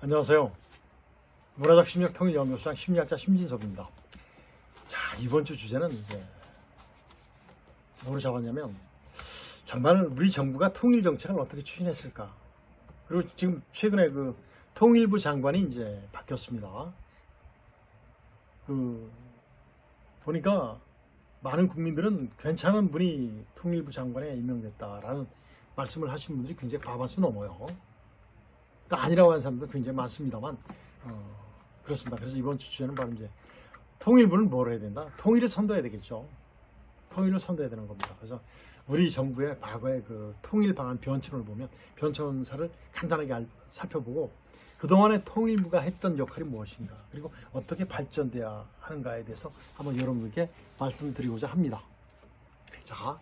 안녕하세요. 문화적 심리학 통일연구소장 심리학자 심진섭입니다. 자, 이번 주 주제는 이제 뭐로 잡았냐면 정말 우리 정부가 통일 정책을 어떻게 추진했을까. 그리고 지금 최근에 그 통일부 장관이 이제 바뀌었습니다. 보니까 많은 국민들은 괜찮은 분이 통일부 장관에 임명됐다라는 말씀을 하시는 분들이 굉장히 과반수 넘어요. 또 아니라고 하는 사람도 굉장히 많습니다만 그렇습니다. 그래서 이번 주 주제는 바로 이제 통일부는 뭘 해야 된다? 통일을 선도해야 되겠죠. 통일을 선도해야 되는 겁니다. 그래서 우리 정부의 과거의 그 통일 방안 변천을 보면 변천사를 간단하게 살펴보고 그동안에 통일부가 했던 역할이 무엇인가, 그리고 어떻게 발전돼야 하는가에 대해서 한번 여러분들께 말씀드리고자 합니다. 자,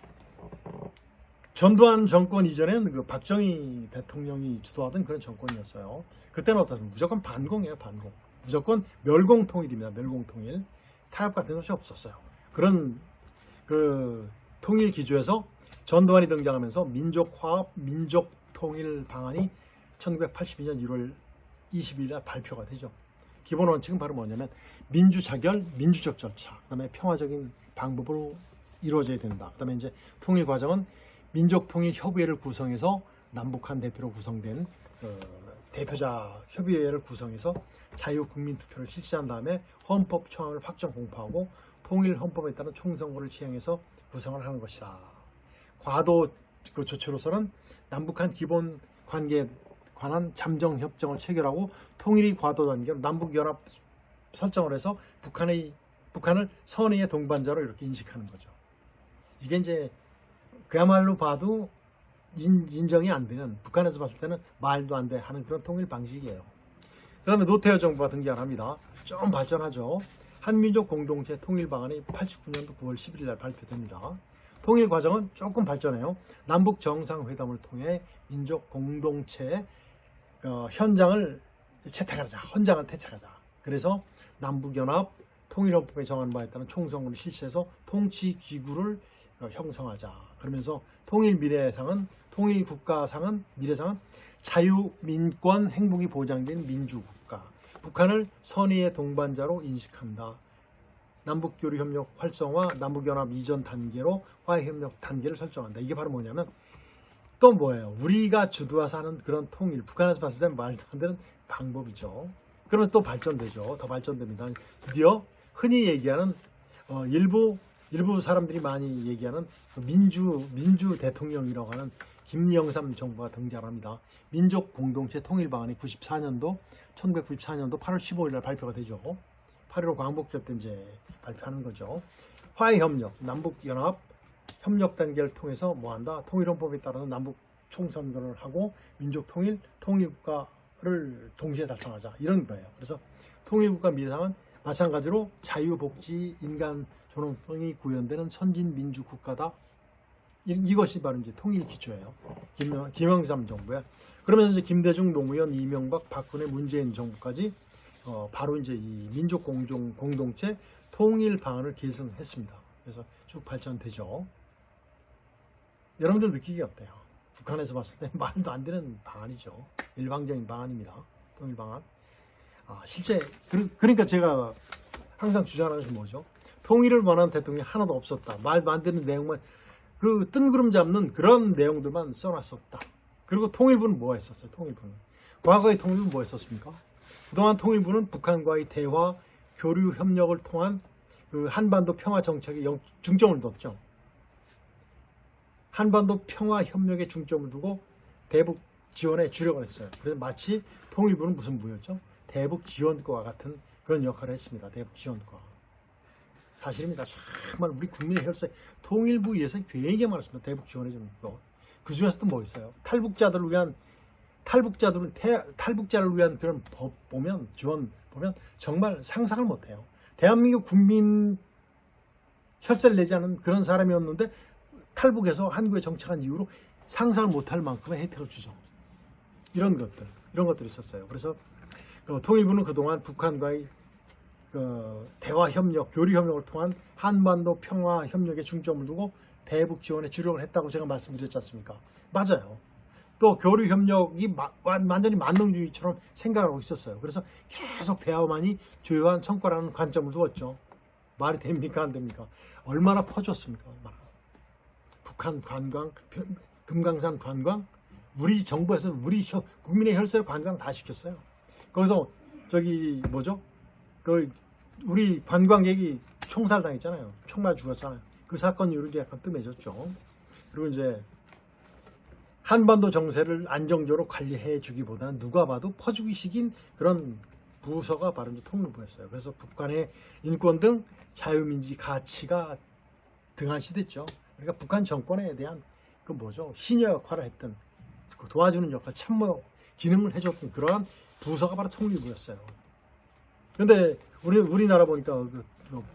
전두환 정권 이전에는 그 박정희 대통령이 주도하던 그런 정권이었어요. 그때는 어떻습니까? 무조건 반공이에요, 반공. 무조건 멸공통일입니다. 멸공통일. 타협 같은 것이 없었어요. 그런 그 통일 기조에서 전두환이 등장하면서 민족화합, 민족통일 방안이 1982년 1월 22일 발표가 되죠. 기본 원칙은 바로 뭐냐면 민주자결, 민주적 절차, 그다음에 평화적인 방법으로 이루어져야 된다. 그다음에 이제 통일 과정은 민족통일협의회를 구성해서 남북한 대표로 구성된 대표자 협의회를 구성해서 자유국민투표를 실시한 다음에 헌법 초안을 확정 공포하고 통일 헌법에 따른 총선거를 시행해서 구성을 하는 것이다. 과도 그 조치로서는 남북한 기본 관계에 관한 잠정 협정을 체결하고 통일이 과도 단계로 남북연합 설정을 해서 북한을 선의의 동반자로 이렇게 인식하는 거죠. 이게 이제 그야말로 봐도 인정이 안 되는, 북한에서 봤을 때는 말도 안 돼 하는 그런 통일 방식이에요. 그 다음에 노태우 정부가 등장을 합니다. 좀 발전하죠. 한민족 공동체 통일 방안이 89년도 9월 11일 날 발표됩니다. 통일 과정은 조금 발전해요. 남북 정상회담을 통해 민족 공동체의 현장을 채택하자, 헌장을 채택하자. 그래서 남북연합 통일헌법에 정한 바에 따른 총선거를 실시해서 통치기구를 형성하자. 그러면서 통일 미래상은, 통일 국가상은, 미래상은 자유, 민권, 행복이 보장된 민주국가, 북한을 선의의 동반자로 인식한다. 남북교류협력 활성화, 남북연합 이전 단계로 화해협력 단계를 설정한다. 이게 바로 뭐냐면 또 뭐예요? 우리가 주도해서 하는 그런 통일, 북한에서 봤을 때는 말도 안 되는 방법이죠. 그러면 또 발전되죠. 더 발전됩니다. 드디어 흔히 얘기하는 일부 사람들이 많이 얘기하는 민주 대통령이라고 하는 김영삼 정부가 등장합니다. 민족 공동체 통일 방안이 1994년도 8월 15일 날 발표가 되죠. 8.15 광복절 때 이제 발표하는 거죠. 화해협력, 남북연합 협력 단계를 통해서 뭐한다? 통일헌법에 따라서 남북 총선거를 하고 민족 통일국가를 동시에 달성하자, 이런 거예요. 그래서 통일국가 미래상은 마찬가지로 자유복지, 인간 존엄성이 구현되는 선진민주국가다. 이것이 바로 이제 통일 기초예요. 김영삼 정부야. 그러면서 이제 김대중, 노무현, 이명박, 박근혜, 문재인 정부까지 바로 이제 이 민족 공동체 통일 방안을 계승했습니다. 그래서 쭉 발전되죠. 여러분들 느끼기 어때요? 북한에서 봤을 때 말도 안 되는 방안이죠. 일방적인 방안입니다. 통일 방안. 실제 그러니까 제가 항상 주장하는 것이 뭐죠? 통일을 원하는 대통령이 하나도 없었다. 말도 안 되는 내용만, 그 뜬구름 잡는 그런 내용들만 써놨었다. 그리고 통일부는 뭐 했었어요? 통일부는 과거의 통일부는 뭐 했었습니까? 그동안 통일부는 북한과의 대화, 교류, 협력을 통한 그 한반도 평화 정책에 중점을 뒀죠. 한반도 평화 협력에 중점을 두고 대북 지원에 주력을 했어요. 그래서 마치 통일부는 무슨 부였죠? 대북 지원과와 같은 그런 역할을 했습니다. 대북 지원과. 사실입니다. 정말 우리 국민의 혈세, 통일부 위해서 굉장히 많았습니다. 대북 지원해 주는 거. 그 중에서 또 뭐 있어요? 탈북자를 위한 그런 법 보면, 지원 보면 정말 상상을 못해요. 대한민국 국민 혈세를 내지 않은 그런 사람이었는데 탈북해서 한국에 정착한 이후로 상상을 못할 만큼의 혜택을 주죠. 이런 것들이 있었어요. 그래서 통일부는 그동안 북한과의 대화 협력, 교류 협력을 통한 한반도 평화 협력에 중점을 두고 대북 지원에 주력을 했다고 제가 말씀드렸지 않습니까? 맞아요. 또 교류 협력이 완전히 만능주의처럼 생각하고 있었어요. 그래서 계속 대화만이 주요한 성과라는 관점을 두었죠. 말이 됩니까 안 됩니까? 얼마나 퍼졌습니까? 북한 관광, 금강산 관광, 우리 정부에서 우리 국민의 혈세로 관광 다 시켰어요. 거기서 저기 뭐죠? 그 우리 관광객이 총살당했잖아요. 총 맞아 죽었잖아요. 그 사건 이후로 약간 뜸해졌죠. 그리고 이제 한반도 정세를 안정적으로 관리해 주기보다는 누가 봐도 퍼주기식인 그런 부서가 바로 이제 통일부였어요. 그래서 북한의 인권 등 자유민주주의 가치가 등한시됐죠. 그러니까 북한 정권에 대한 그 뭐죠? 시녀 역할을 했던, 도와주는 역할, 참모 기능을 해줬던 그러한 부서가 바로 통일부였어요. 그런데 우리나라 보니까 그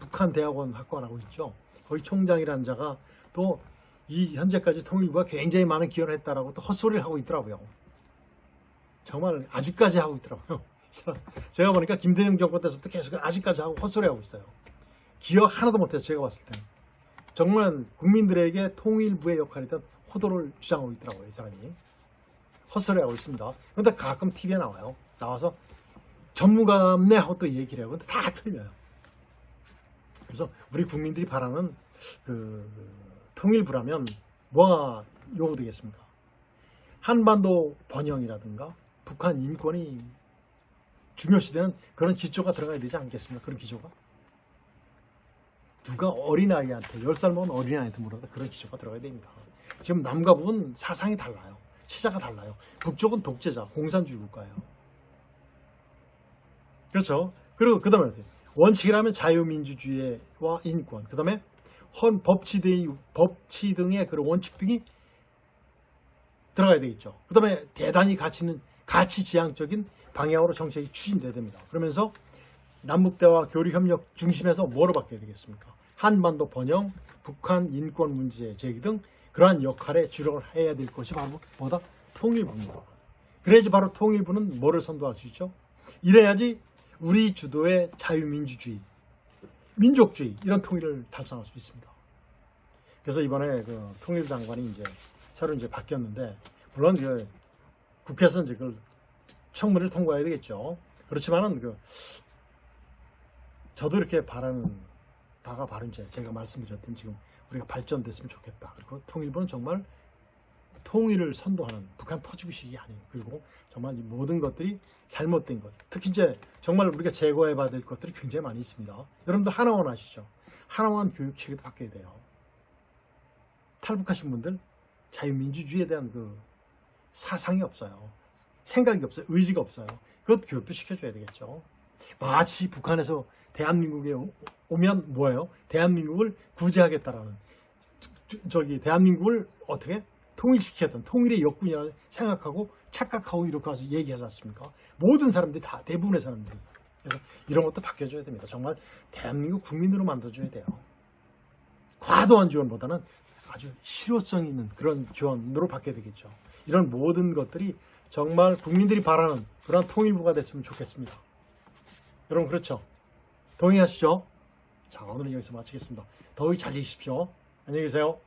북한 대학원 학과라고 있죠. 거기 총장이라는 자가 또 이 현재까지 통일부가 굉장히 많은 기여를 했다라고 또 헛소리를 하고 있더라고요. 정말 아직까지 하고 있더라고요. 제가 보니까 김대중 정권 때부터 계속 아직까지 하고 헛소리 하고 있어요. 기여 하나도 못해서 제가 봤을 때는. 정말 국민들에게 통일부의 역할이던 호도를 주장하고 있더라고요. 이 사람이. 헛소리하고 있습니다. 그런데 가끔 TV에 나와요. 나와서 전문가네 하고 또 얘기를 해요. 근데 다 틀려요. 그래서 우리 국민들이 바라는 그 통일부라면 뭐가 요구되겠습니까? 한반도 번영이라든가 북한 인권이 중요시되는 그런 기조가 들어가야 되지 않겠습니까? 그런 기조가. 누가 어린아이한테 10살 먹은 어린아이한테 물어도 그런 기조가 들어가야 됩니다. 지금 남과 북은 사상이 달라요. 치자가 달라요. 북쪽은 독재자, 공산주의 국가예요. 그렇죠. 그리고 그 다음에 원칙이라면 자유민주주의와 인권, 그 다음에 법치 등의 그런 원칙 등이 들어가야 되겠죠. 그 다음에 대단히 가치 지향적인 방향으로 정책이 추진돼야 됩니다. 그러면서 남북대화 교류 협력 중심에서 뭐로 바뀌어야 되겠습니까? 한반도 번영, 북한 인권 문제 제기 등 그러한 역할에 주력을 해야 될 것이 바로 뭐다? 통일부입니다. 그래야지 바로 통일부는 뭐를 선도할 수 있죠? 이래야지 우리 주도의 자유민주주의, 민족주의 이런 통일을 달성할 수 있습니다. 그래서 이번에 그 통일부 장관이 이제 새로 이제 바뀌었는데, 물론 그 국회에서 이제 그걸 청문회를 통과해야 되겠죠. 그렇지만은 저도 이렇게 바라는 바가 바로 이제 제가 말씀드렸던 지금 우리가 발전됐으면 좋겠다. 그리고 통일부는 정말 통일을 선도하는 북한 퍼주기식이 아닌, 그리고 정말 이 모든 것들이 잘못된 것, 특히 이제 정말 우리가 제거해 봐야 될 것들이 굉장히 많이 있습니다. 여러분들 하나원 아시죠? 하나원 교육 체계도 바뀌어야 돼요. 탈북하신 분들 자유민주주의에 대한 그 사상이 없어요. 생각이 없어요. 의지가 없어요. 그것 교육도 시켜줘야 되겠죠. 마치 북한에서 대한민국에 오면 뭐예요? 대한민국을 구제하겠다라는, 대한민국을 어떻게 통일시켰던 통일의 역군이라 생각하고 착각하고 이렇게 와서 얘기하지 않습니까? 모든 사람들이 다, 대부분의 사람들이. 그래서 이런 것도 바뀌어줘야 됩니다. 정말 대한민국 국민으로 만들어줘야 돼요. 과도한 지원보다는 아주 실효성 있는 그런 지원으로 바뀌어야 되겠죠. 이런 모든 것들이 정말 국민들이 바라는 그런 통일부가 됐으면 좋겠습니다. 여러분 그렇죠? 동의하시죠? 자, 오늘은 여기서 마치겠습니다. 더위 잘 지십시오. 안녕히 계세요.